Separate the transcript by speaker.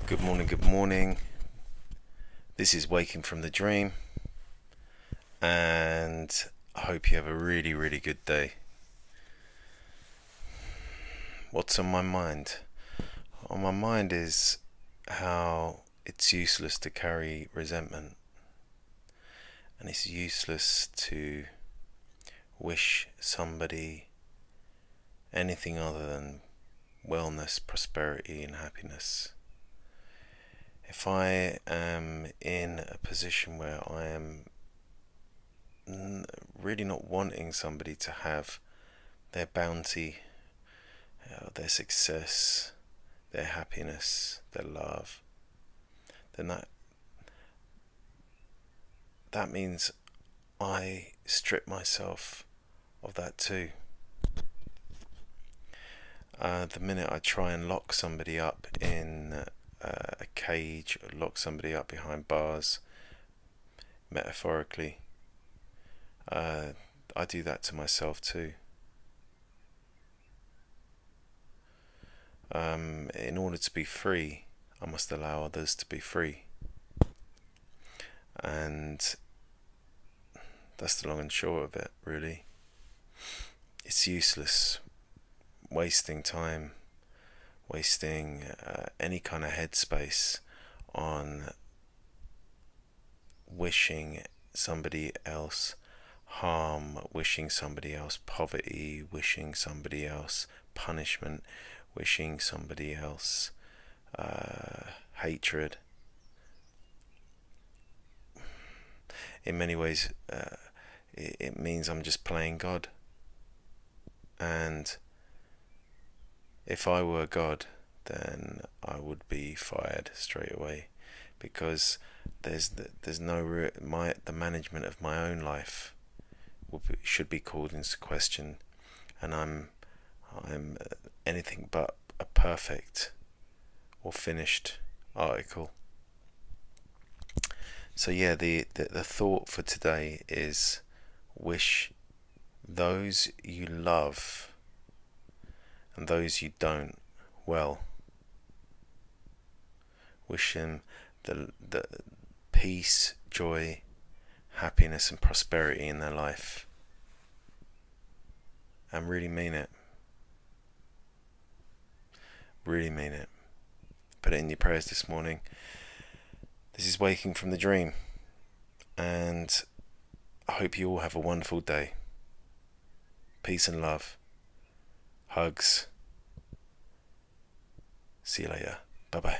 Speaker 1: Good morning, good morning. This is Waking from the Dream, and I hope you have a really, really good day. What's on my mind? On my mind is how it's useless to carry resentment, and it's useless to wish somebody anything other than wellness, prosperity, and happiness. If I am in a position where I am really not wanting somebody to have their bounty, their success, their happiness, their love, then that means I strip myself of that too. The minute I try and lock somebody up in a cage, or lock somebody up behind bars, metaphorically, I do that to myself too. In order to be free, I must allow others to be free. And that's the long and short of it, really. It's useless wasting time, wasting any kind of headspace on wishing somebody else harm, wishing somebody else poverty, wishing somebody else punishment, wishing somebody else hatred. In many ways, it means I'm just playing God. And if I were God, then I would be fired straight away, because there's no the management of my own life should be called into question, and I'm anything but a perfect or finished article. So yeah, the thought for today is wish those you love and those you don't well. Wish them the peace, joy, happiness and prosperity in their life, and really mean it. Really mean it. Put it in your prayers this morning. This is Waking from the Dream, and I hope you all have a wonderful day. Peace and love. Hugs. See you later. Bye bye.